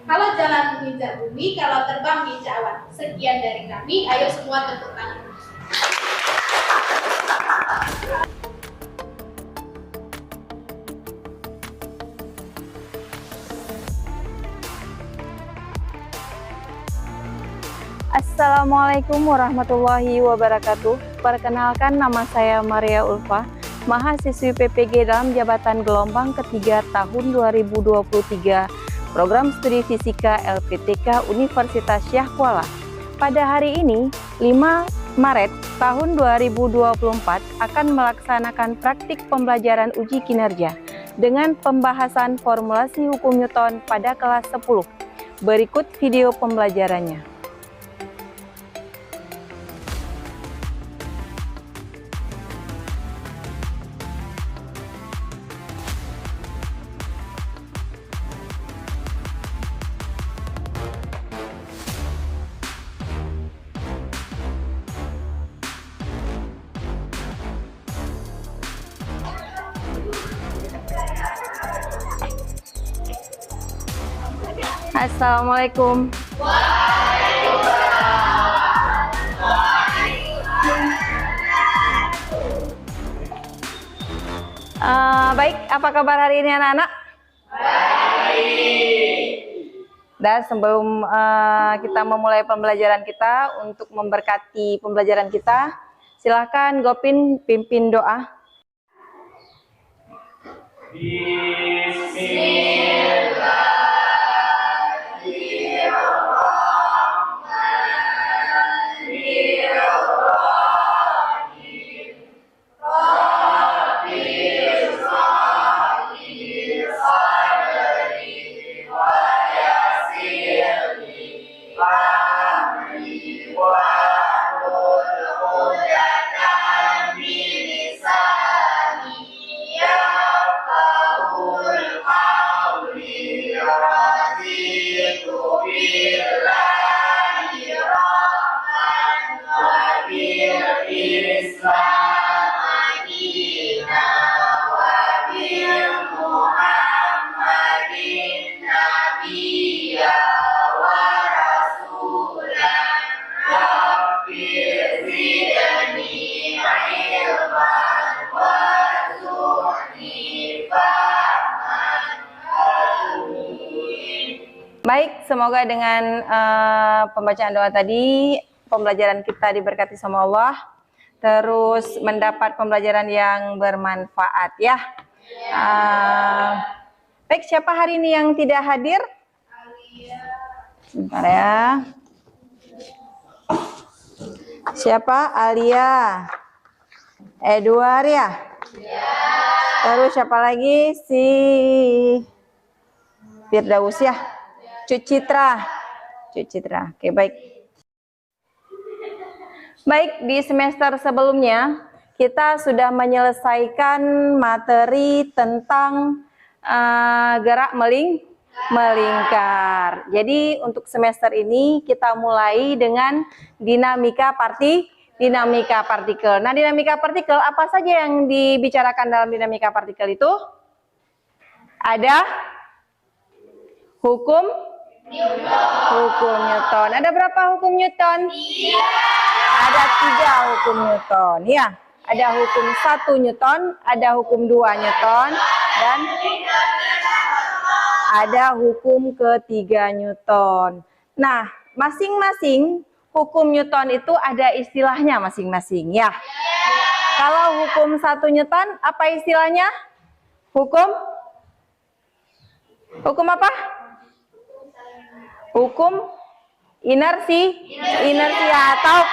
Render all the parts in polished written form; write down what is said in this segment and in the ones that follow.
Kalau jalan menginjak bumi, kalau terbang menginjak awan. Sekian dari kami, ayo semua tepuk tangan. Assalamualaikum warahmatullahi wabarakatuh. Perkenalkan, nama saya Maria Ulfa, mahasiswi PPG dalam jabatan gelombang ketiga tahun 2023, program studi fisika LPTK Universitas Syah Kuala. Pada hari ini, 5 Maret tahun 2024, akan melaksanakan praktik pembelajaran uji kinerja dengan pembahasan formulasi hukum Newton pada kelas 10. Berikut video pembelajarannya. Assalamualaikum. Baik, apa kabar hari ini anak-anak? Baik. Dan sebelum kita memulai pembelajaran kita, untuk memberkati pembelajaran kita, silakan Gopin pimpin doa. Bismillah. Baik, semoga dengan pembacaan doa tadi, pembelajaran kita diberkati sama Allah, terus mendapat pembelajaran yang bermanfaat ya. Baik, siapa hari ini yang tidak hadir? Sebentar ya. Siapa? Alia. Edward ya? Terus siapa lagi? Si Firdaus ya? Citra. Oke, baik. Baik, di semester sebelumnya kita sudah menyelesaikan materi tentang gerak melingkar. Jadi untuk semester ini kita mulai dengan dinamika partikel. Nah, dinamika partikel apa saja yang dibicarakan dalam dinamika partikel itu? Ada hukum Newton. Ada berapa hukum Newton? Ada 3 hukum Newton ya. Ada hukum 1 Newton, ada hukum 2 Newton, dan ada hukum ketiga Newton. Nah, masing-masing hukum Newton itu ada istilahnya masing-masing ya. Kalau hukum 1 Newton apa istilahnya? Hukum apa? Hukum inersia atau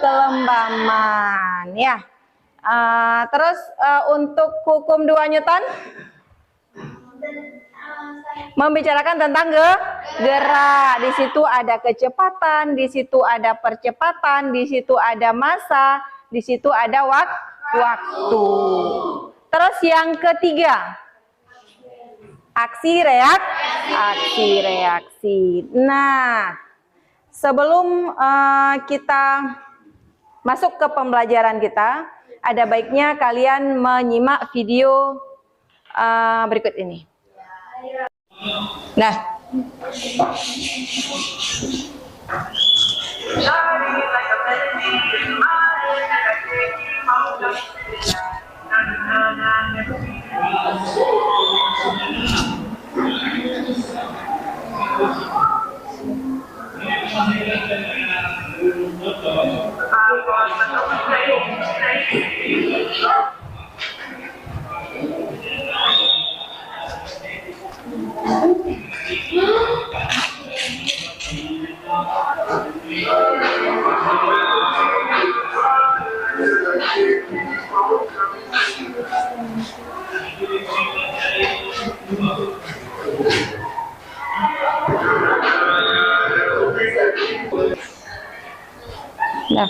kelembaman ya. Terus untuk hukum 2 Newton membicarakan tentang gerak. Di situ ada kecepatan, di situ ada percepatan, di situ ada massa, di situ ada waktu. Terus yang ketiga, aksi reaksi. Nah, sebelum kita masuk ke pembelajaran kita, ada baiknya kalian menyimak video berikut ini. Nah, Nah,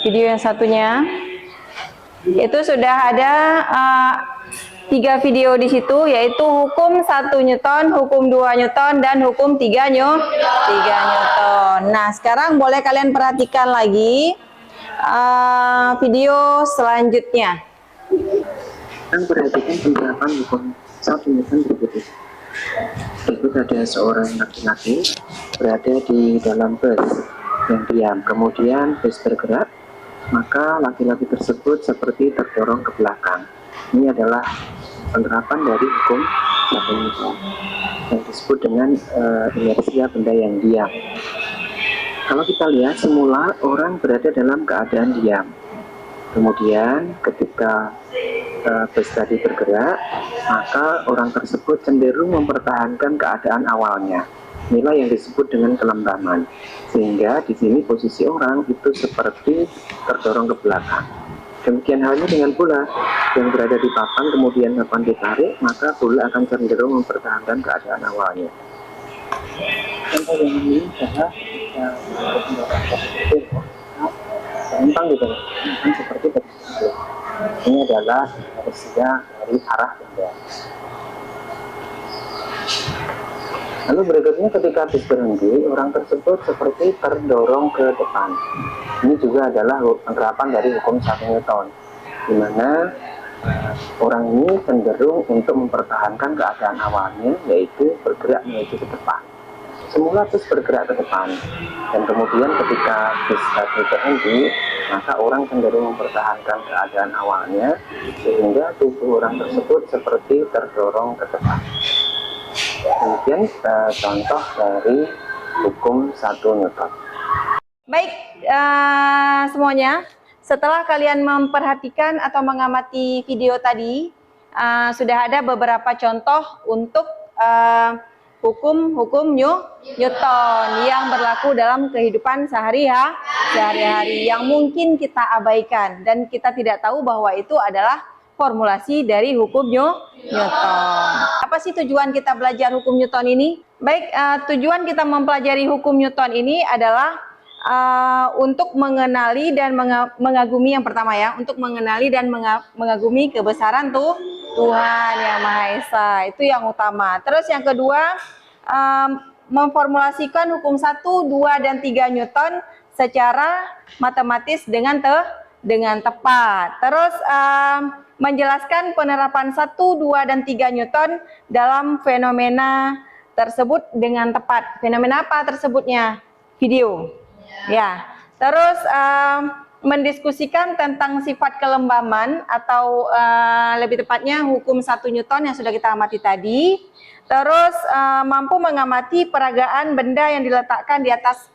video yang satunya itu sudah ada 3 video di situ, yaitu hukum 1 Newton, hukum 2 Newton, dan hukum 3 Newton. Nah, sekarang boleh kalian perhatikan lagi video selanjutnya. Dan perhatikan penerapan hukum 1 Newton berikut. Berikut ada seorang laki-laki berada di dalam bus yang diam. Kemudian bus bergerak, maka laki-laki tersebut seperti terdorong ke belakang. Ini adalah penerapan dari hukum 1 Newton yang disebut dengan inersia benda yang diam. Kalau kita lihat, semula orang berada dalam keadaan diam. Kemudian ketika bus tadi bergerak, maka orang tersebut cenderung mempertahankan keadaan awalnya. Inilah yang disebut dengan kelembaman. Sehingga di sini posisi orang itu seperti terdorong ke belakang. Demikian halnya dengan bola yang berada di papan, kemudian papan ditarik, maka bola akan cenderung mempertahankan keadaan awalnya. Contoh yang ini adalah gampang gitu, seperti tadi. Ini adalah inersia dari arah benda. Lalu berikutnya ketika bus berhenti, orang tersebut seperti terdorong ke depan. Ini juga adalah penerapan dari hukum 1 Newton, di mana orang ini cenderung untuk mempertahankan keadaan awalnya, yaitu bergerak menuju ke depan. Semula bus bergerak ke depan, dan kemudian ketika bus tadi berhenti, maka orang cenderung mempertahankan keadaan awalnya, sehingga tubuh orang tersebut seperti terdorong ke depan. Demikian contoh dari hukum 1 Newton. Baik, semuanya, setelah kalian memperhatikan atau mengamati video tadi, sudah ada beberapa contoh untuk hukum Newton yang berlaku dalam kehidupan sehari-hari yang mungkin kita abaikan dan kita tidak tahu bahwa itu adalah formulasi dari hukum Newton. Apa sih tujuan kita belajar hukum Newton ini? Baik, tujuan kita mempelajari hukum Newton ini adalah untuk mengenali dan mengagumi, yang pertama ya, untuk mengenali dan mengagumi kebesaran Tuhan Yang Maha Esa. Itu yang utama. Terus yang kedua, memformulasikan hukum 1, 2, dan 3 Newton secara matematis dengan tepat. Terus menjelaskan penerapan 1, 2, dan 3 Newton dalam fenomena tersebut dengan tepat. Fenomena apa tersebutnya? Video. Ya. Terus mendiskusikan tentang sifat kelembaman atau lebih tepatnya hukum 1 Newton yang sudah kita amati tadi. Terus mampu mengamati peragaan benda yang diletakkan di atas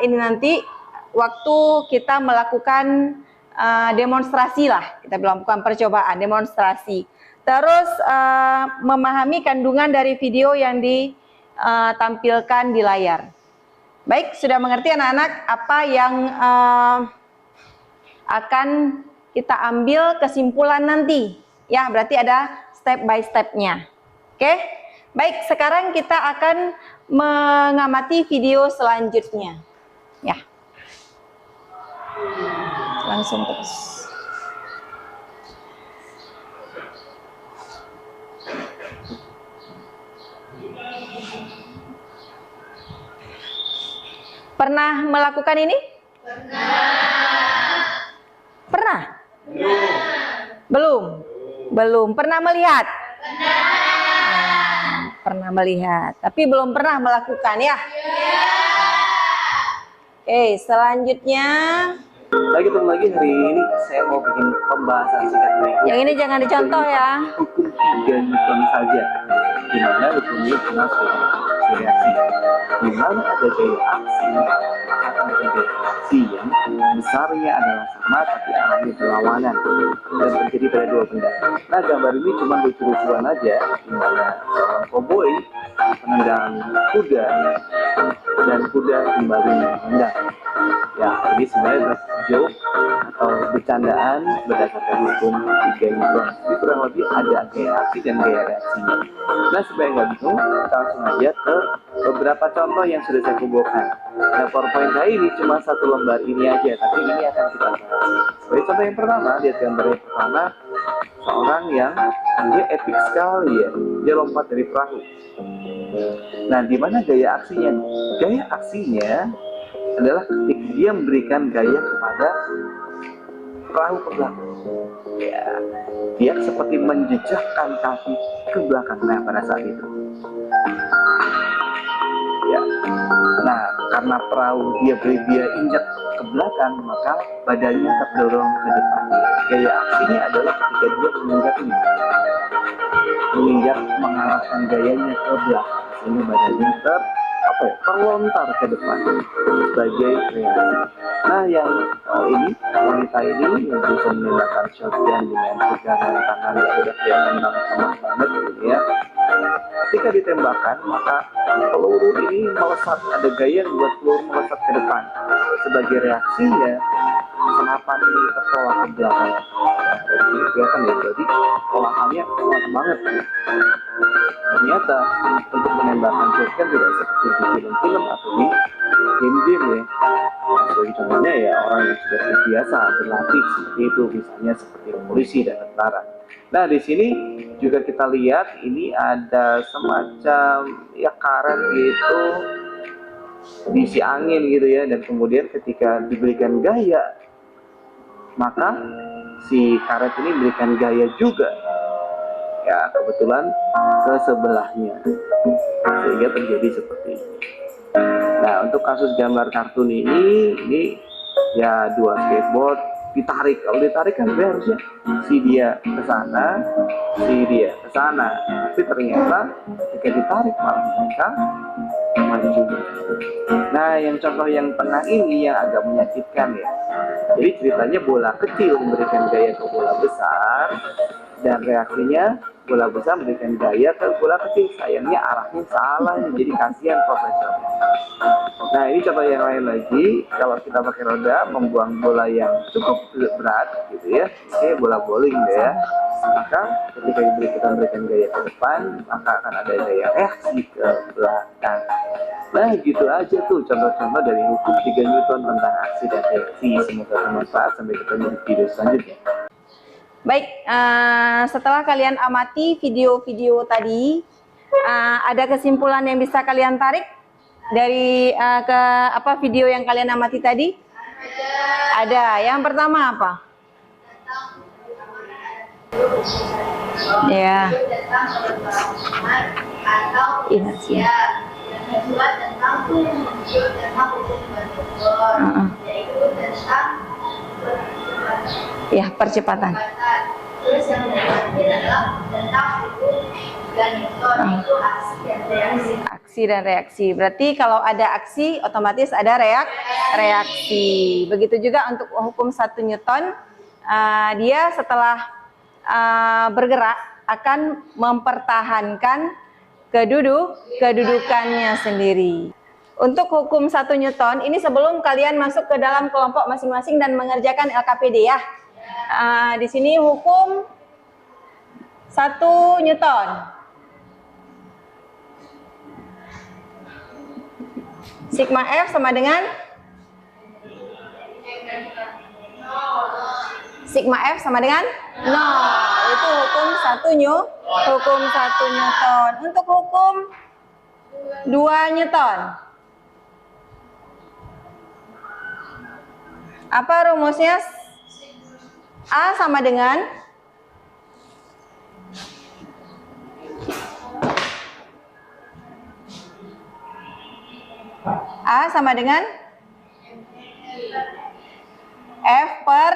ini nanti waktu kita melakukan demonstrasi lah, kita bilang bukan percobaan, demonstrasi. Terus memahami kandungan dari video yang ditampilkan di layar. Baik, sudah mengerti anak-anak apa yang akan kita ambil kesimpulan nanti? Ya, berarti ada step by step-nya. Oke? Baik, sekarang kita akan mengamati video selanjutnya. Ya. Langsung terus. Pernah melakukan ini? Pernah? Belum. Belum. Pernah melihat? pernah melihat, tapi belum pernah melakukan ya. Oke, selanjutnya. Lagi ketemu lagi hari ini saya mau bikin pembahasan singkat nih. Yang ini jangan dicontoh ya. Hukum 3 Newton saja. Di mana hukum ini dikenal sebagai reaksi. Di mana ada gaya aksi, akan ada gaya reaksi yang besarnya adalah sama tapi arahnya berlawanan dan terjadi pada dua benda. Nah, gambar ini cuma lucu-lucuan aja, di mana seorang koboi menendang kuda dan kuda kembali menendang. Ya, ini sebenarnya joke atau bercandaan berdasarkan hukum 3 Newton. Jadi kurang lebih ada gaya aksi dan gaya reaksinya. Nah, supaya nggak bingung, kita langsung aja ke beberapa contoh yang sudah saya kumpulkan. Nah, PowerPoint saya ini cuma satu lembar ini aja, tapi ini akan kita bahas. Sebagai contoh yang pertama, lihat gambar yang pertama, seorang yang dia epic sekali ya, dia lompat dari perahu. Nah, di mana gaya aksinya? Gaya aksinya adalah ketika dia memberikan gaya kepada perahu ke belakang. Ya, dia seperti menjejakkan kaki ke belakang. Nah, pada saat itu, ya, nah karena perahu dia injak ke belakang, maka badannya terdorong ke depan. Gaya aksinya adalah ketika dia menginjak mengarahkan gayanya ke belakang, sehingga badannya terlontar ke depan sebagai reaksi. Nah, yang ini wanita ini yang bisa menembakkan shotgun dengan pegangan tangan yang sudah kelihatan sama banget gitu ya. Ketika ditembakkan, maka peluru ini melesat, ada gaya yang buat peluru melesat ke depan. Sebagai reaksinya, senapan ini tertolak ke belakang. Jadi kelihatan ya, berarti tolakannya kuat banget. Ternyata untuk menembakkan shotgun tidak seperti di film-film atau di game-game ya. Sebagai contohnya ya orang yang sudah terbiasa berlatih seperti itu, misalnya seperti polisi dan tentara. Nah, di sini juga kita lihat ini ada semacam ya karet gitu diisi angin gitu ya, dan kemudian ketika diberikan gaya maka si karet ini berikan gaya juga ya, kebetulan ke sebelahnya sehingga terjadi seperti ini. Nah, untuk kasus gambar kartun ini ya dua skateboard ditarik. Kalau ditarik kan harusnya si dia ke sana, si dia ke sana. Tapi ternyata ketika ditarik malah mereka maju. Nah, yang contoh yang tengah ini yang agak menyakitkan ya. Jadi ceritanya bola kecil memberikan gaya ke bola besar dan reaksinya bola besar memberikan gaya ke bola kecil. Sayangnya arahnya salah, jadi kasihan profesornya. Nah, ini contoh yang lain lagi. Kalau kita pakai roda membuang bola yang cukup berat gitu ya, kayak bola bowling deh ya, maka ketika kita berikan gaya ke depan, maka akan ada gaya reaksi ke belakang. Nah, gitu aja tuh contoh-contoh dari hukum 3 Newton tentang aksi dan reaksi. Semoga bermanfaat. Sampai ketemu di video selanjutnya. Baik, setelah kalian amati video-video tadi, ada kesimpulan yang bisa kalian tarik dari video yang kalian amati tadi? Ada. Yang pertama apa? Ya. Ingat sih. Kedua tentang hukum yaitu tentang percepatan. Terus yang terakhir adalah tentang hukum 3 Newton, yaitu aksi dan reaksi. Aksi dan reaksi. Berarti kalau ada aksi, otomatis ada reaksi. Begitu juga untuk hukum 1 Newton, dia setelah bergerak akan mempertahankan kedudukannya sendiri. Untuk hukum 1 Newton, ini sebelum kalian masuk ke dalam kelompok masing-masing dan mengerjakan LKPD ya. Di sini hukum 1 Newton. Sigma F sama dengan Sigma F sama dengan 0. Itu hukum 1 Newton. Untuk hukum 2 Newton. Apa rumusnya? A sama dengan A sama dengan F per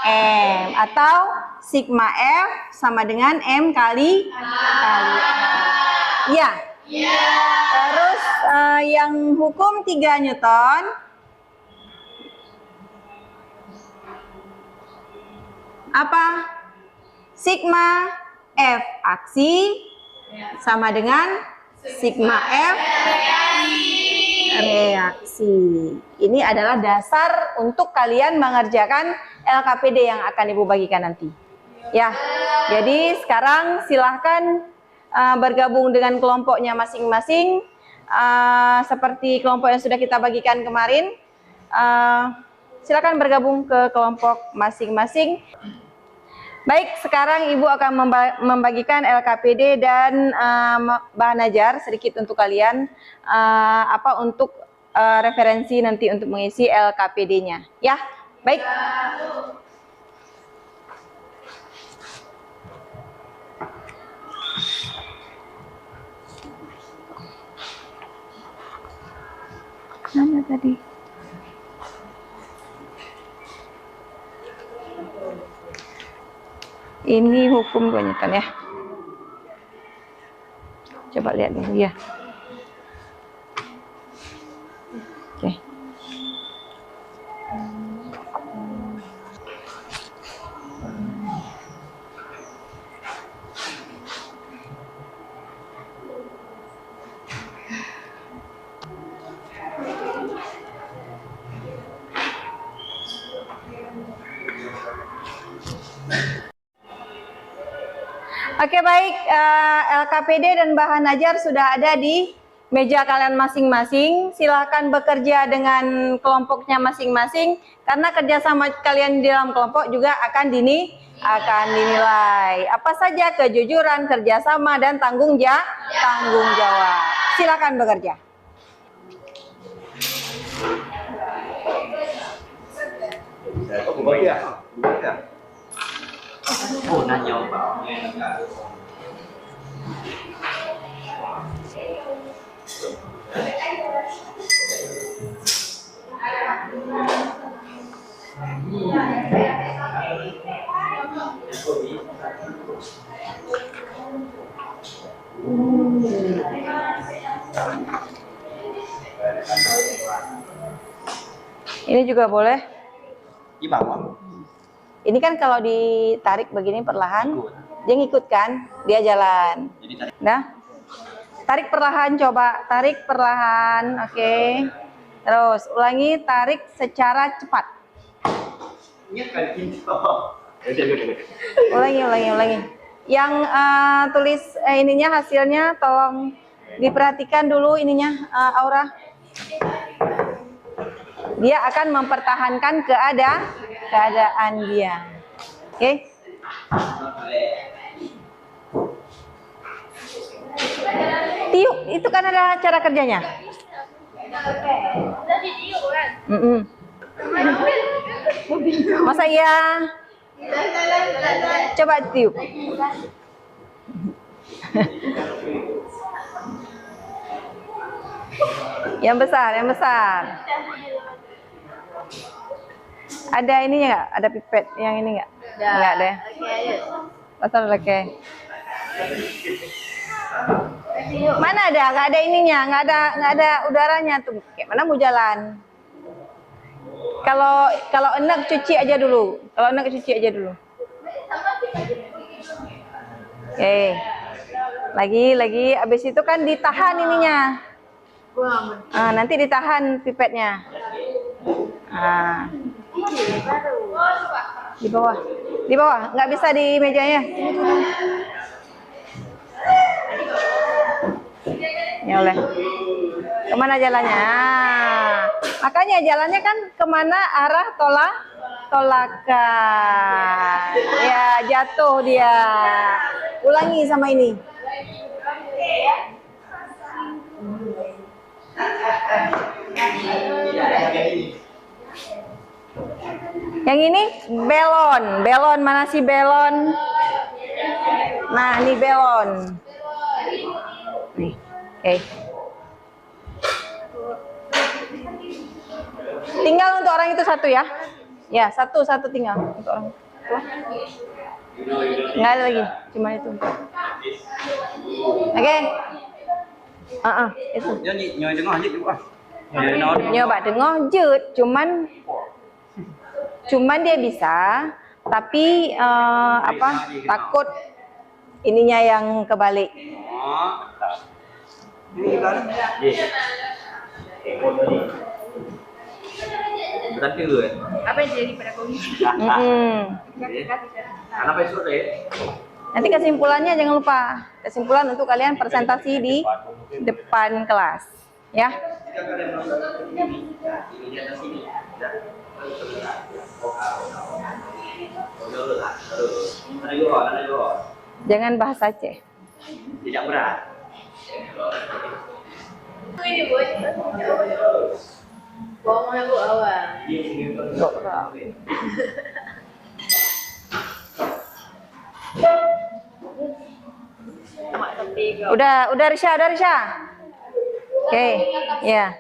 M, atau sigma F sama dengan M kali A. Ya. Terus yang hukum 3 Newton apa? Sigma F aksi sama dengan sigma F reaksi. Ini adalah dasar untuk kalian mengerjakan LKPD yang akan Ibu bagikan nanti. Ya, jadi sekarang silahkan bergabung dengan kelompoknya masing-masing. Seperti kelompok yang sudah kita bagikan kemarin. Silakan bergabung ke kelompok masing-masing. Baik, sekarang Ibu akan membagikan LKPD dan bahan ajar sedikit untuk kalian, untuk referensi nanti untuk mengisi LKPD-nya. Ya, baik. Mana tadi? Ini hukum 2 Newton ya. Coba lihat dulu ya. Oke. Oke, baik, LKPD dan bahan ajar sudah ada di meja kalian masing-masing. Silahkan bekerja dengan kelompoknya masing-masing, karena kerjasama kalian di dalam kelompok juga akan dinilai. Apa saja kejujuran, kerjasama, dan tanggung jawab. Silahkan bekerja. Oh, nanya Pak. Ini juga boleh. Gimana? Ini kan kalau ditarik begini perlahan, dia ngikut kan, dia jalan. Nah, tarik perlahan, coba tarik perlahan, oke. Terus ulangi, tarik secara cepat. Ulangi. Yang tulis ininya hasilnya, tolong diperhatikan dulu ininya, Aura. Dia akan mempertahankan keadaan dia. Oke. Tiup, itu kan ada cara kerjanya. Masa iya? Coba tiup. Yang besar. Ada ininya nggak? Ada pipet yang ini nggak? Nggak ada. Pasal oke. Mana ada? Nggak ada ininya, nggak ada udaranya tuh. Kayak mana mau jalan? Kalau enak cuci aja dulu. Oke. Lagi. Abis itu kan ditahan ininya. Nanti ditahan pipetnya. Di bawah, nggak bisa di mejanya. Ya oleh. Kemana jalannya? Makanya jalannya kan kemana arah tolakan. Ya jatuh dia. Ulangi sama ini. Yang ini belon mana sih belon? Nah ini belon. Nih, oke. Tinggal untuk orang itu satu ya. Ya, satu tinggal untuk orang. Nggak ada lagi, cuma itu. Oke. Itu. Nhờ dengar je tu ah. Nyoba dengar jut, cuman dia bisa, tapi takut ininya yang kebalik. Ini kan. Berarti lu ya? Apa yang jadi pada kau? Anak besok deh. Nanti kesimpulannya jangan lupa, kesimpulan untuk kalian presentasi di depan kelas, ya. Jangan bahas Aceh. Tidak berat. Bawa mana bu awal? Udah Risha. Oke, ya.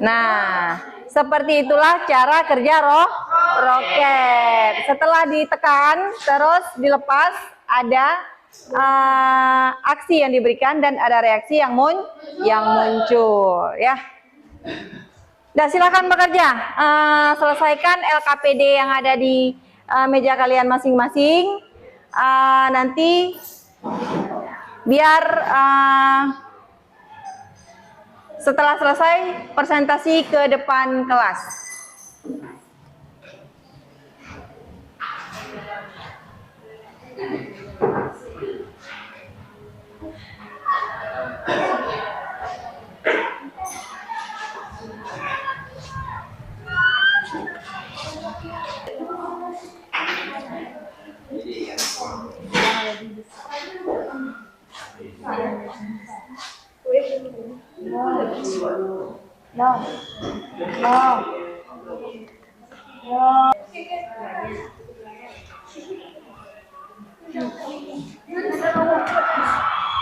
Nah, seperti itulah cara kerja roket. Setelah ditekan, terus dilepas, ada aksi yang diberikan dan ada reaksi yang muncul, ya. Nah, silakan bekerja. Selesaikan LKPD yang ada di meja kalian masing-masing. Nanti biar setelah selesai presentasi ke depan kelas.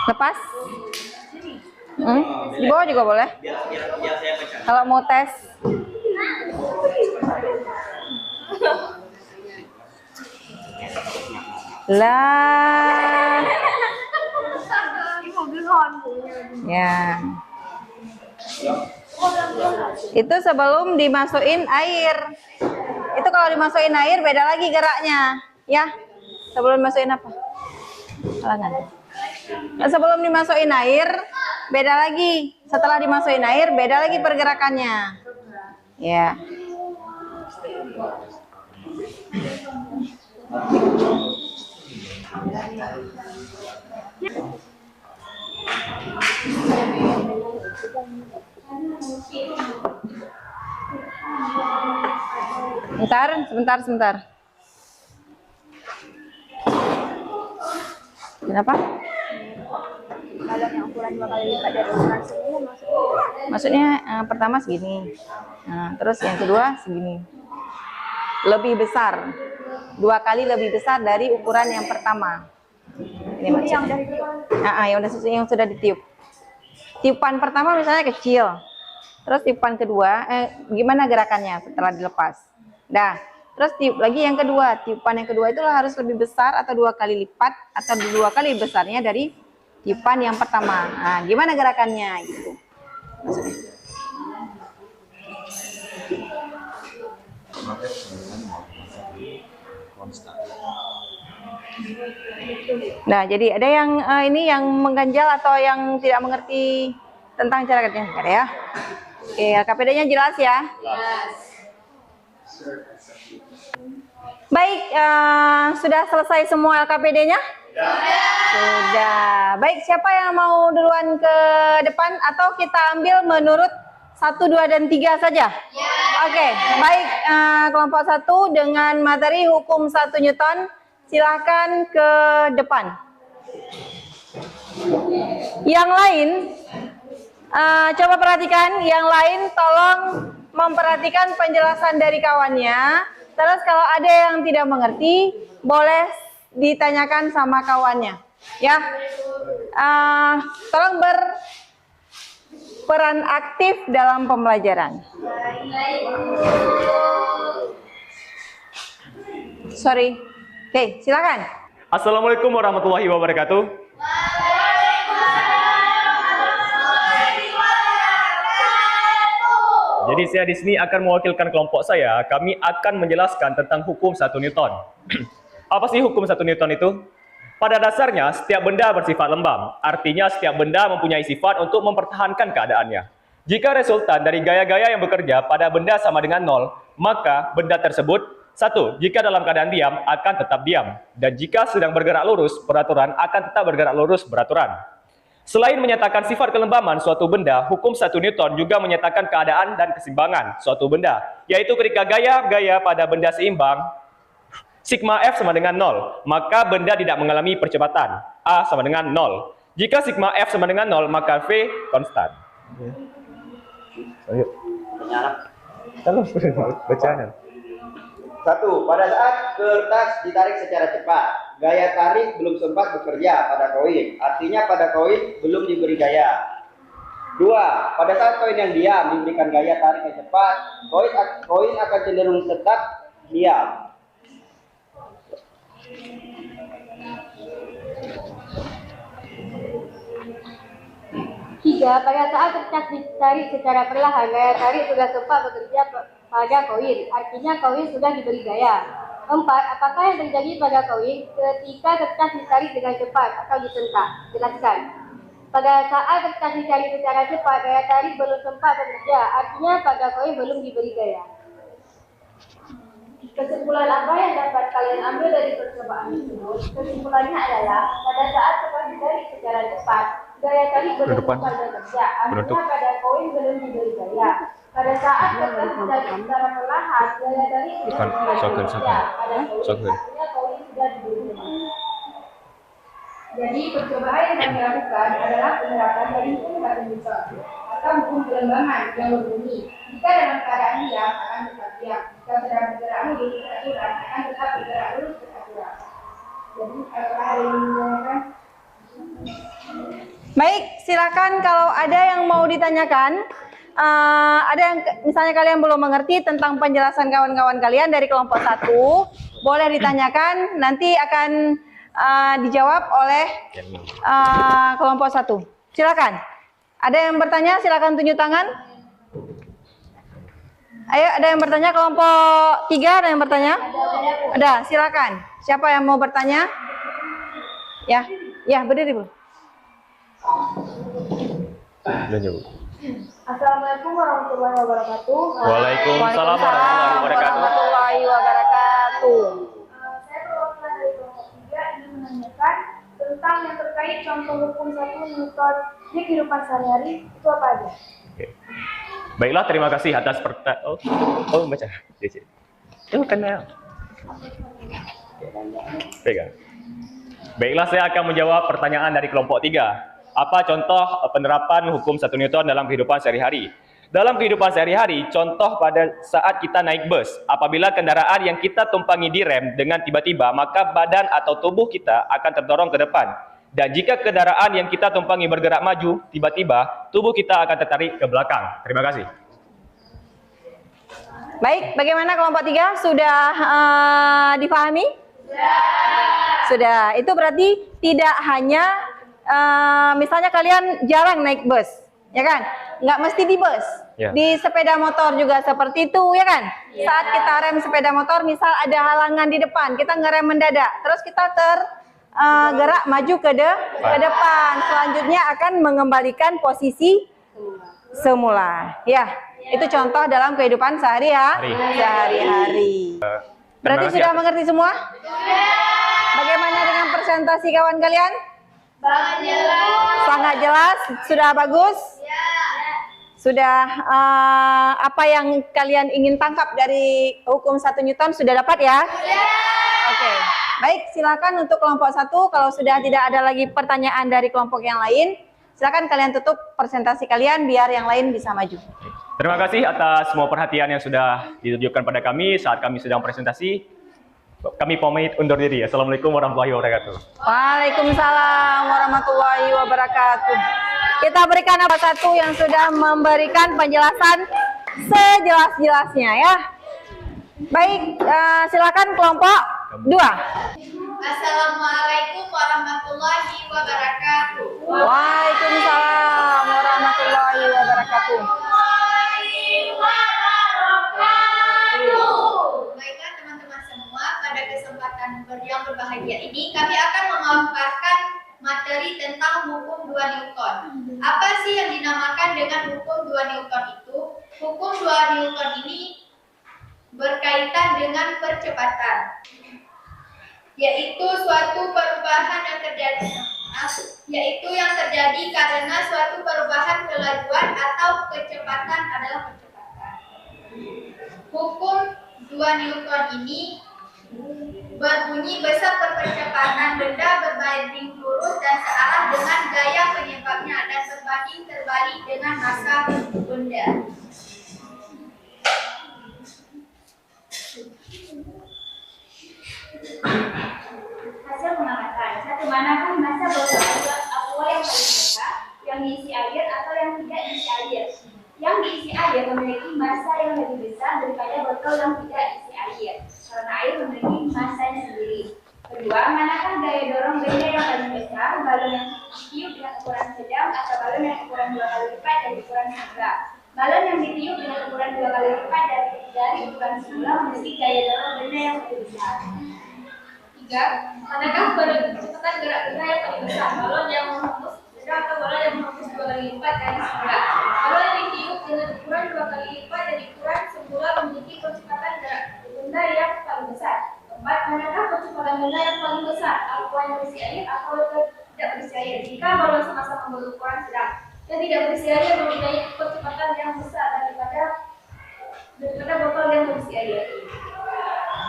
Lepas? Di bawah juga boleh. Kalau mau tes. Lah. Ya. Itu sebelum dimasukin air. Itu kalau dimasukin air beda lagi geraknya, ya. Sebelum dimasukin apa? Halangan. Sebelum dimasukin air beda lagi. Setelah dimasukin air beda lagi pergerakannya. Ya. Sebentar. Kenapa? Kalau yang ukuran 2 kali lipat dari ukuran segini Maksudnya pertama segini, terus yang kedua segini. Lebih besar, 2 kali lebih besar dari ukuran yang pertama. Ini maksudnya. Yang sudah ditiup. Tiupan pertama misalnya kecil, terus tiupan kedua, gimana gerakannya setelah dilepas? Dah, terus tiup lagi yang kedua. Tiupan yang kedua itu harus lebih besar atau 2 kali lipat atau 2 kali besarnya dari tiupan yang pertama. Nah, gimana gerakannya gitu? Nah, jadi ada yang ini yang mengganjal atau yang tidak mengerti tentang cara kerja, ada ya? Oke, LKPD-nya jelas ya? Jelas. Baik, sudah selesai semua LKPD-nya? Sudah. Baik, siapa yang mau duluan ke depan atau kita ambil menurut 1, 2, dan 3 saja? Oke, baik. Kelompok 1 dengan materi hukum 1 Newton, silahkan ke depan. Yang lain, coba perhatikan. Yang lain tolong memperhatikan penjelasan dari kawannya. Terus kalau ada yang tidak mengerti, boleh ditanyakan sama kawannya. Ya, tolong peran aktif dalam pembelajaran. Sorry. Oke, silakan. Assalamualaikum warahmatullahi wabarakatuh. Jadi saya di sini akan mewakilkan kelompok saya. Kami akan menjelaskan tentang hukum 1 Newton. Apa sih hukum 1 Newton itu? Pada dasarnya, setiap benda bersifat lembab. Artinya, setiap benda mempunyai sifat untuk mempertahankan keadaannya. Jika resultan dari gaya-gaya yang bekerja pada benda sama dengan 0, maka benda tersebut, 1. Jika dalam keadaan diam, akan tetap diam. Dan jika sedang bergerak lurus, peraturan akan tetap bergerak lurus beraturan. Selain menyatakan sifat kelembaban suatu benda, hukum 1 Newton juga menyatakan keadaan dan keseimbangan suatu benda, yaitu ketika gaya-gaya pada benda seimbang, sigma F sama dengan 0, maka benda tidak mengalami percepatan, A sama dengan 0. Jika sigma F sama dengan 0, maka V konstan. Ayo. Kalau bacaan. 1. Pada saat kertas ditarik secara cepat, gaya tarik belum sempat bekerja pada koin. Artinya pada koin belum diberi gaya. 2. Pada saat koin yang diam diberikan gaya tarik yang cepat, koin akan cenderung tetap diam. 3. Pada saat kertas ditarik secara perlahan, gaya tarik sudah sempat bekerja pada koin. Artinya koin sudah diberi gaya. 4. Apakah yang terjadi pada koin ketika kertas ditarik dengan cepat atau disentak? Jelaskan. Pada saat kertas ditarik secara cepat, gaya tarik belum sempat bekerja. Artinya pada koin belum diberi gaya. Kesimpulan apa yang dapat kalian ambil dari percobaan tersebut? Kesimpulannya adalah pada saat kertas ditarik secara cepat, gaya tarik belum sempat bekerja. Artinya pada koin belum diberi gaya. Pada saat kertas ditarik secara perlahan, gaya tarik sudah sempat bekerja. Pada koin, artinya koin sudah diberi gaya. Jadi percobaan yang kami lakukan adalah penerapan dari hukum 1 Newton atau hukum kelembaban yang berbunyi jika dalam keadaan diam akan tetap diam, jika sedang bergerak lurus beraturan akan tetap bergerak lurus beraturan. Jadi hari ini kan. Baik, silakan kalau ada yang mau ditanyakan. Ada yang misalnya kalian belum mengerti tentang penjelasan kawan-kawan kalian dari kelompok 1, boleh ditanyakan, nanti akan dijawab oleh kelompok 1. Silakan. Ada yang bertanya, silakan tunjuk tangan. Ayo, ada yang bertanya, kelompok 3 ada yang bertanya? Ada, silakan. Siapa yang mau bertanya? Ya, berdiri Bu. Assalamualaikum warahmatullahi wabarakatuh. Waalaikumsalam warahmatullahi wabarakatuh. Saya perwakilan dari kelompok 3 ingin menanyakan tentang yang terkait contoh hukum 1 Newton di kehidupan sehari-hari itu apa aja? Oke. Baiklah, terima kasih atas baca. Itu kenal. Pegang. Baiklah, saya akan menjawab pertanyaan dari kelompok 3. Apa contoh penerapan hukum 1 Newton dalam kehidupan sehari-hari? Dalam kehidupan sehari-hari, contoh pada saat kita naik bus, apabila kendaraan yang kita tumpangi direm dengan tiba-tiba, maka badan atau tubuh kita akan terdorong ke depan. Dan jika kendaraan yang kita tumpangi bergerak maju, tiba-tiba tubuh kita akan tertarik ke belakang. Terima kasih. Baik, bagaimana kelompok 3? Sudah dipahami? Sudah. Itu berarti tidak hanya misalnya kalian jarang naik bus, ya kan? Nggak mesti di bus, di sepeda motor juga seperti itu, ya kan? Saat kita rem sepeda motor, misal ada halangan di depan, kita ngerem mendadak, terus kita tergerak maju ke depan, selanjutnya akan mengembalikan posisi semula. Ya, itu contoh dalam kehidupan sehari-hari. Berarti sudah mengerti semua? Bagaimana dengan presentasi kawan kalian? Sangat jelas, sudah bagus. Sudah apa yang kalian ingin tangkap dari hukum 1 Newton sudah dapat ya? Oke. Baik, silakan untuk kelompok 1. Kalau sudah tidak ada lagi pertanyaan dari kelompok yang lain, silakan kalian tutup presentasi kalian biar yang lain bisa maju. Terima kasih atas semua perhatian yang sudah ditunjukkan pada kami saat kami sedang presentasi. Kami pamit undur diri. Assalamualaikum warahmatullahi wabarakatuh. Waalaikumsalam warahmatullahi wabarakatuh. Kita kita berikan apa satu yang sudah memberikan penjelasan sejelas-jelasnya ya. Baik, silakan kelompok 2. Assalamualaikum warahmatullahi wabarakatuh. Waalaikumsalam warahmatullahi wabarakatuh. Baiklah teman-teman semua, pada kesempatan yang berbahagia ini kami akan memaparkan materi tentang hukum 2 Newton. Apa sih yang dinamakan dengan hukum 2 Newton itu? Hukum 2 Newton ini berkaitan dengan percepatan, yaitu suatu perubahan yang terjadi karena suatu perubahan kelajuan atau kecepatan adalah percepatan. Hukum 2 Newton ini berbunyi besar percepatan benda berbanding lurus dan searah dengan gaya penyebabnya dan berbanding terbalik dengan massa benda. Hasil mengamatan, satu manakah massa botol aqua yang paling besar, yang diisi air atau yang tidak diisi air? Yang diisi air memiliki massa yang lebih besar daripada botol yang tidak diisi air, karena air memiliki massanya sendiri. Kedua, manakah gaya dorong benda yang paling besar, balon yang ditiup dengan ukuran sedang atau balon yang ukuran 2 kali lipat dari ukuran semula? Balon yang ditiup dengan ukuran 2 kali lipat dari ukuran semula memiliki gaya dorong benda yang lebih besar. 3. Manakah kecepatan gerak benda yang paling besar, balon yang menghembus sedang atau balon yang menghembus 2 kali lipat dari semula? Balon yang ditiup dengan ukuran 2 kali lipat dari ukuran semula memiliki kecepatan gerak benda yang paling besar. 4. Manakah kecepatan benda yang paling besar, aqua yang berisi air atau tidak berisi air? Jika balon sama-sama berukuran sedang, yang tidak berisi air mempunyai kecepatan yang besar daripada botol yang berisi air.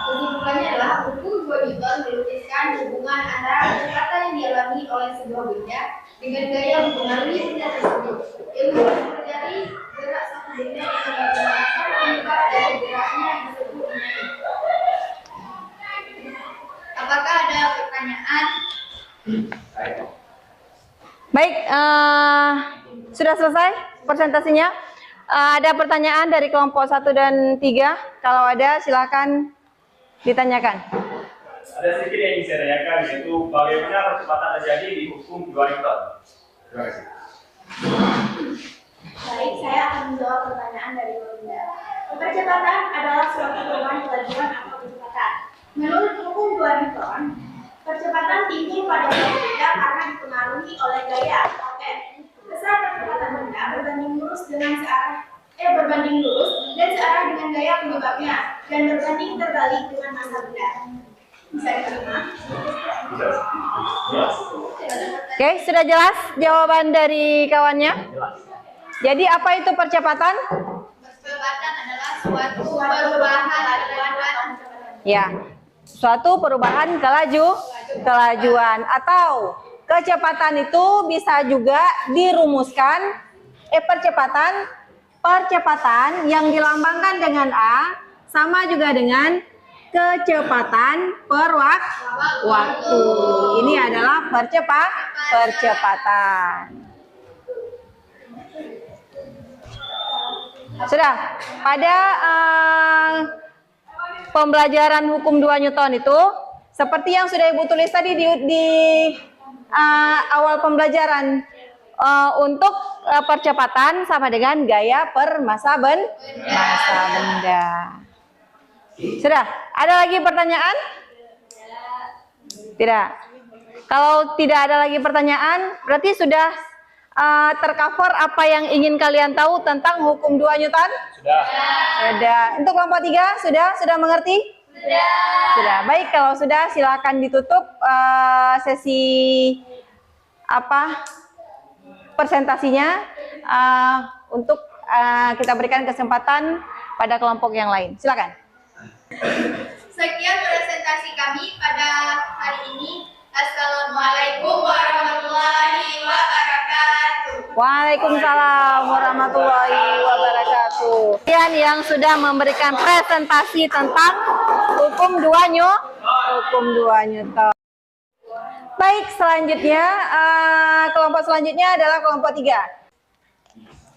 Kesimpulannya adalah hukum 2 Newton melukiskan hubungan antara kecepatan yang dialami oleh sebuah benda dengan gaya yang mempengaruhi benda tersebut. Ilmu mempelajari gerak satu benda yang menggunakan penyebab dari geraknya yang disebut dinamis. Apakah ada pertanyaan? Baik, sudah selesai presentasinya. Ada pertanyaan dari kelompok 1 dan 3? Kalau ada silakan ditanyakan. Ada sedikit yang ingin saya tanyakan, yaitu bagaimana percepatan terjadi di hukum 2 Newton. Terima kasih. Baik, saya akan menjawab pertanyaan dari Belinda. Percepatan adalah suatu perubahan kelajuan atau kecepatan. Menurut hukum 2 Newton, percepatan timbul pada suatu benda karena dipengaruhi oleh gaya atau F. Besar percepatan benda berbanding lurus dan searah dengan gaya penyebabnya dan berbanding terbalik dengan massa benda. Bisa diterima? Oke, sudah jelas jawaban dari kawannya? Jadi apa itu percepatan? Percepatan adalah suatu perubahan kelajuan. Ya, suatu perubahan kelajuan atau kecepatan itu bisa juga dirumuskan percepatan yang dilambangkan dengan A sama juga dengan kecepatan per waktu. Ini adalah percepatan. Sudah, pada pembelajaran hukum 2 Newton itu seperti yang sudah Ibu tulis tadi di awal pembelajaran, untuk percepatan sama dengan gaya per massa benda. Sudah, ada lagi pertanyaan? Tidak. Kalau tidak ada lagi pertanyaan, berarti sudah tercover apa yang ingin kalian tahu tentang hukum 2 Newton? Sudah. Untuk kelompok 3 sudah mengerti? Sudah. Baik, kalau sudah silakan ditutup sesi presentasinya untuk kita berikan kesempatan pada kelompok yang lain. Silakan. Sekian presentasi kami pada hari ini. Assalamualaikum warahmatullahi wabarakatuh. Waalaikumsalam warahmatullahi wabarakatuh. Kalian yang sudah memberikan presentasi tentang hukum 2 Newton. Baik, selanjutnya kelompok selanjutnya adalah kelompok 3.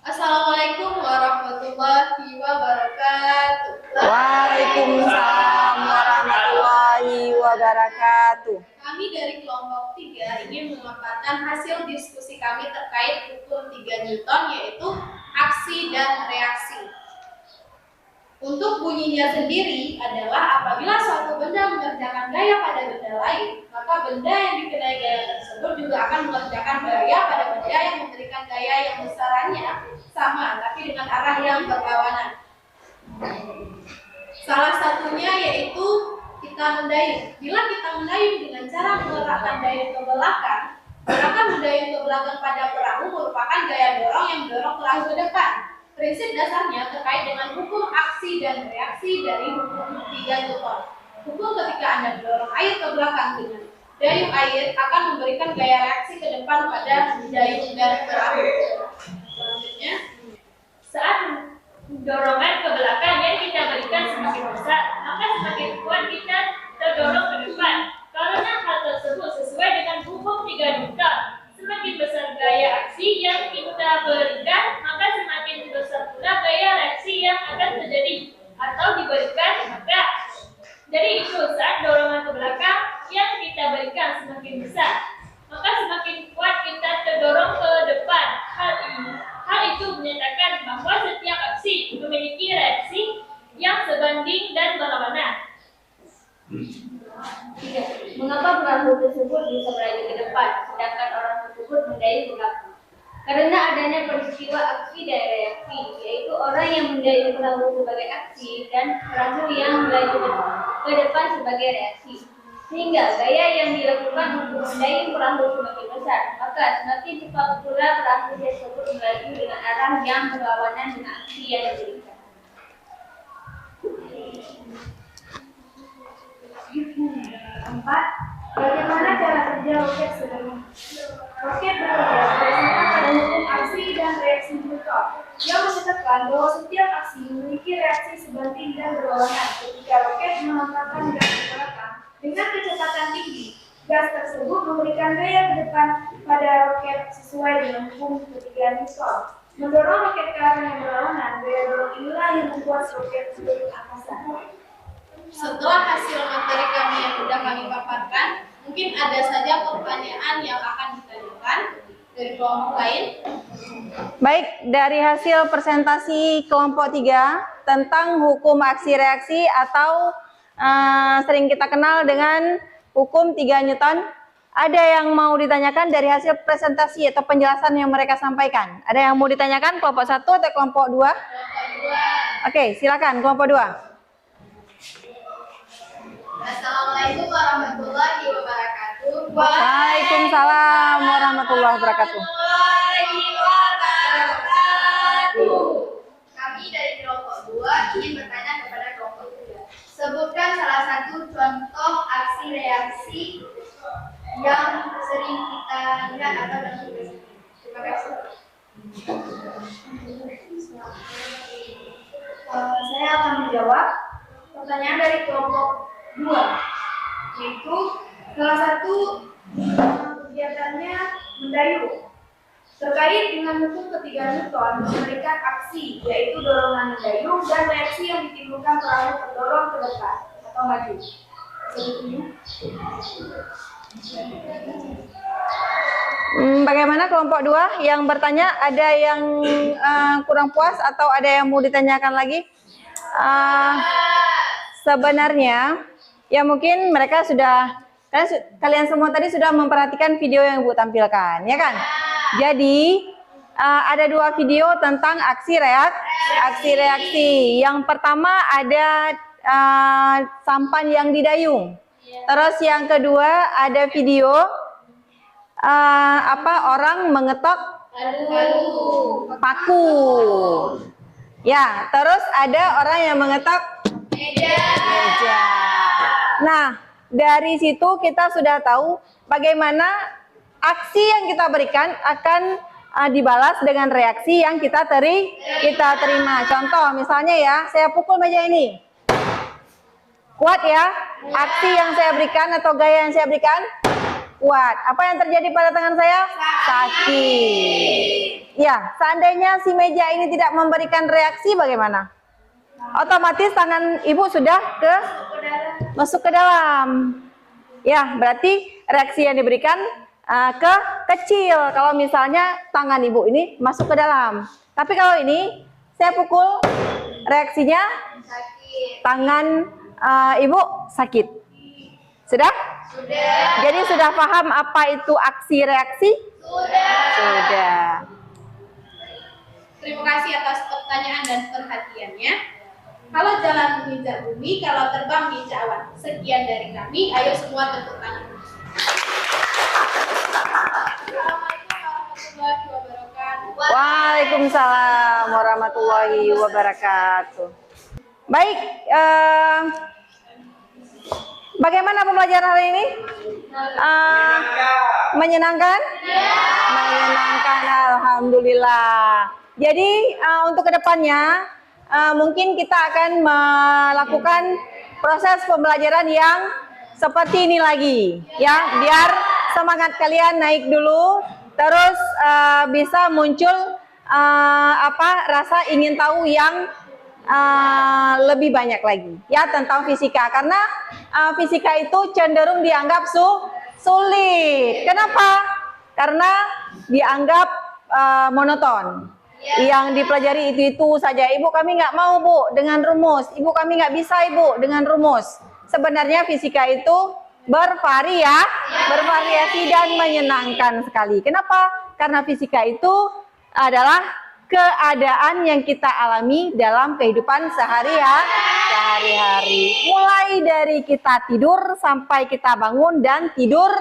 Assalamualaikum warahmatullahi wabarakatuh. Waalaikumsalam warahmatullahi wabarakatuh. Kami dari kelompok 3 ingin memaparkan hasil diskusi kami terkait hukum 3 Newton, yaitu aksi dan reaksi. Untuk bunyinya sendiri adalah apabila suatu benda mengerjakan gaya pada benda lain, maka benda yang dikenai gaya tersebut juga akan mengerjakan gaya pada benda yang memberikan gaya yang besarannya sama, tapi dengan arah yang berlawanan. Salah satunya yaitu kita mendayung. Bila kita mendayung dengan cara mengerahkan dayung ke belakang, maka mendayung ke belakang pada perahu merupakan gaya dorong yang mendorong perahu ke depan. Prinsip dasarnya terkait dengan hukum aksi dan reaksi dari hukum 3 Newton. Hukum ketika Anda mendorong air ke belakang dengan dayung air akan memberikan gaya reaksi ke depan pada dayung dan perahu. Selanjutnya, saat dorongan ke belakang yang kita berikan semakin besar, maka semakin kuat kita terdorong ke depan. Karena hal tersebut sesuai dengan hukum 3 Newton. Semakin besar gaya aksi yang kita berikan, maka semakin besar pula gaya reaksi yang akan terjadi atau diberikan. Maka dari itu, saat dorongan ke belakang yang kita berikan semakin besar, maka semakin kuat kita terdorong ke depan. Hal itu menyatakan bahwa setiap aksi memiliki reaksi yang sebanding dan berlawanan. Mengapa perahu tersebut bisa berada ke depan, sedangkan orang tersebut mendayung ke belakang? Karena adanya peristiwa aksi dan reaksi, yaitu orang yang mendayung perahu sebagai aksi dan perahu yang melaju ke depan sebagai reaksi. Sehingga gaya yang dilakukan untuk mendayung perahu semakin besar, maka semakin cepat pula perahu tersebut melaju dengan arah yang berlawanan dengan aksi yang diberikan. 4. Bagaimana cara kerja roket sebenarnya? Roket bekerja berdasarkan pada hukum aksi dan reaksi Newton, yang menyatakan bahwa setiap aksi memiliki reaksi sebanding dan berlawanan. Ketika roket melontarkan gas ke belakang dengan kecepatan tinggi, gas tersebut memberikan gaya ke depan pada roket sesuai dengan hukum ketiga Newton. Mendorong roket ke arah yang berlawanan, gaya dorong inilah yang membuat roket sebagai angkasa. Setelah hasil materi kami yang sudah kami paparkan, mungkin ada saja pertanyaan yang akan ditanyakan dari kelompok lain. Baik, dari hasil presentasi kelompok 3 tentang hukum aksi reaksi atau sering kita kenal dengan hukum 3 Newton, ada yang mau ditanyakan dari hasil presentasi atau penjelasan yang mereka sampaikan? Ada yang mau ditanyakan kelompok 1 atau kelompok 2? Kelompok 2. Oke, silakan kelompok 2. Assalamualaikum warahmatullahi wabarakatuh. Waalaikumsalam warahmatullahi wabarakatuh. Kami dari kelompok 2 ingin bertanya kepada kelompok 3. Sebutkan salah satu contoh aksi reaksi yang sering kita lihat atau dalam tugas ini. Terima kasih. Saya akan menjawab pertanyaan dari kelompok 2, yaitu salah satu kegiatannya mendayung. Terkait dengan hukum ketiga Newton memberikan aksi, yaitu dorongan mendayung dan reaksi yang ditimbulkan perahu terdorong ke depan atau maju. Bagaimana kelompok 2 yang bertanya? Ada yang kurang puas atau ada yang mau ditanyakan lagi? Sebenarnya ya mungkin mereka sudah, kalian semua tadi sudah memperhatikan video yang Ibu tampilkan, ya kan? Jadi ada 2 video tentang aksi reaksi. Yang pertama ada sampan yang didayung. Terus yang kedua ada video orang mengetok paku. Ya, terus ada orang yang mengetok meja. Nah, dari situ kita sudah tahu bagaimana aksi yang kita berikan akan dibalas dengan reaksi yang kita terima. Contoh misalnya ya, saya pukul meja ini. Kuat ya? Aksi yang saya berikan atau gaya yang saya berikan kuat. Apa yang terjadi pada tangan saya? Sakit. ya, seandainya si meja ini tidak memberikan reaksi bagaimana? Otomatis tangan ibu sudah masuk ke dalam. Ya, berarti reaksi yang diberikan ke kecil. Kalau misalnya tangan ibu ini masuk ke dalam. Tapi kalau ini saya pukul, reaksinya tangan ibu sakit. Sudah? Sudah. Jadi sudah paham apa itu aksi reaksi? Sudah. Terima kasih atas pertanyaan dan perhatiannya. Kalau jalan menginjak bumi, kalau terbang menginjak awan. Sekian dari kami. Ayo semua tepuk tangan. Assalamualaikum warahmatullahi wabarakatuh. Waalaikumsalam warahmatullahi wabarakatuh. Baik, bagaimana pembelajaran hari ini? Menyenangkan? Menyenangkan, alhamdulillah. Jadi untuk kedepannya mungkin kita akan melakukan proses pembelajaran yang seperti ini lagi, ya, biar semangat kalian naik dulu, terus bisa muncul rasa ingin tahu yang lebih banyak lagi, ya, tentang fisika, karena fisika itu cenderung dianggap sulit. Kenapa? Karena dianggap monoton. Yang dipelajari itu saja. Ibu, kami nggak mau, Bu, dengan rumus. Ibu, kami nggak bisa, Ibu, dengan rumus. Sebenarnya fisika itu bervariasi dan menyenangkan sekali. Kenapa? Karena fisika itu adalah keadaan yang kita alami dalam kehidupan sehari-hari. Mulai dari kita tidur sampai kita bangun dan tidur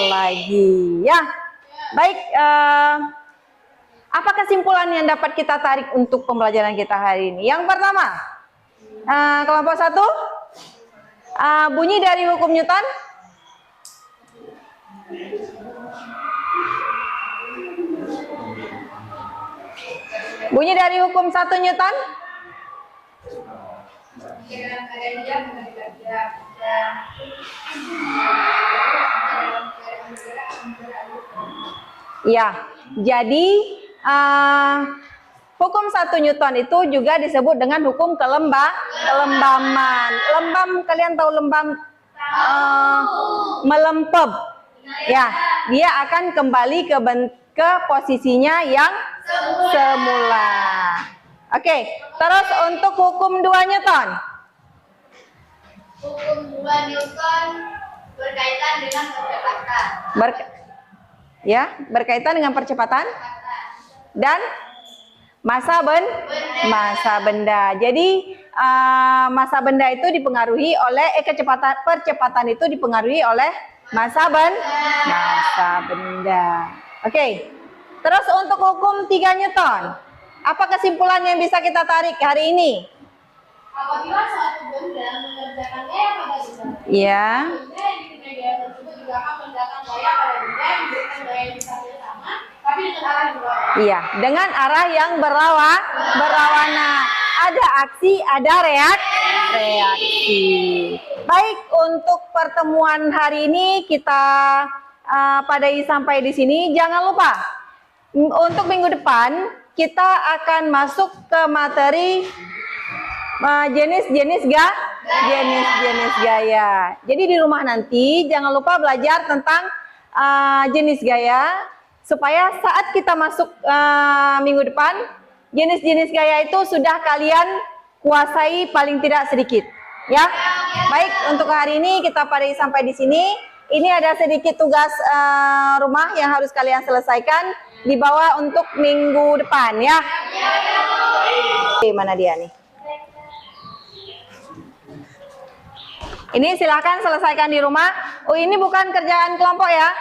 lagi. Ya, baik. Apa kesimpulan yang dapat kita tarik untuk pembelajaran kita hari ini? Yang pertama, kelompok 1, bunyi dari hukum Newton. Bunyi dari hukum 1 Newton. Ya, jadi hukum 1 Newton itu juga disebut dengan hukum kelembaman. Lembam, kalian tahu lembam? Melempem. Ya, dia akan kembali ke posisinya yang semula. Oke, terus untuk hukum 2 Newton. Hukum 2 Newton berkaitan dengan percepatan. Berkaitan dengan percepatan dan masa benda. Jadi masa benda itu dipengaruhi oleh percepatan itu dipengaruhi oleh masa benda. Oke. Terus untuk hukum 3 Newton, apa kesimpulan yang bisa kita tarik hari ini? Apabila suatu benda mengerjakan gaya pada benda, ya, benda yang diberikan gaya tersebut juga akan mengerjakan gaya pada benda yang diberikan gaya yang sama, tapi dengan arah yang berlawanan. Iya, dengan arah yang berlawanan. Ada aksi, ada reaksi. Baik, untuk pertemuan hari ini kita padai sampai di sini. Jangan lupa, untuk minggu depan kita akan masuk ke materi jenis-jenis gaya. Jadi di rumah nanti jangan lupa belajar tentang jenis gaya, supaya saat kita masuk minggu depan, jenis-jenis gaya itu sudah kalian kuasai paling tidak sedikit, ya. Baik, untuk hari ini kita padai sampai di sini. Ini ada sedikit tugas rumah yang harus kalian selesaikan, dibawa untuk minggu depan, ya. Oke, mana dia nih? Ini silakan selesaikan di rumah. Oh, ini bukan kerjaan kelompok ya,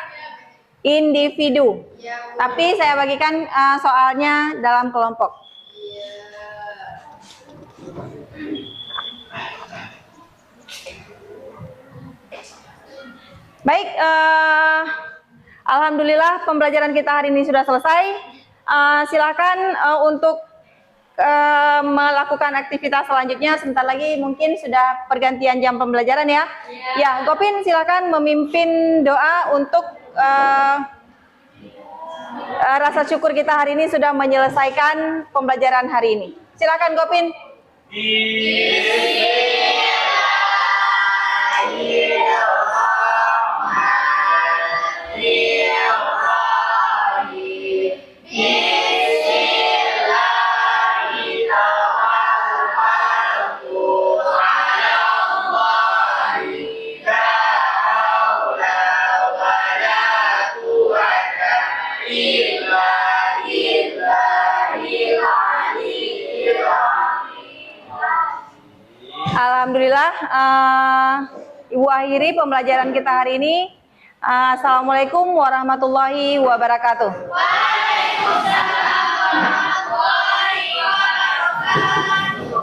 individu. Tapi saya bagikan soalnya dalam kelompok. Baik, alhamdulillah pembelajaran kita hari ini sudah selesai. Silakan untuk melakukan aktivitas selanjutnya. Sebentar lagi mungkin sudah pergantian jam pembelajaran ya. Ya, Gopin silakan memimpin doa untuk Rasa syukur kita hari ini sudah menyelesaikan pembelajaran hari ini. Silakan Gopin. Alhamdulillah, Ibu akhiri pembelajaran kita hari ini. Assalamualaikum warahmatullahi wabarakatuh.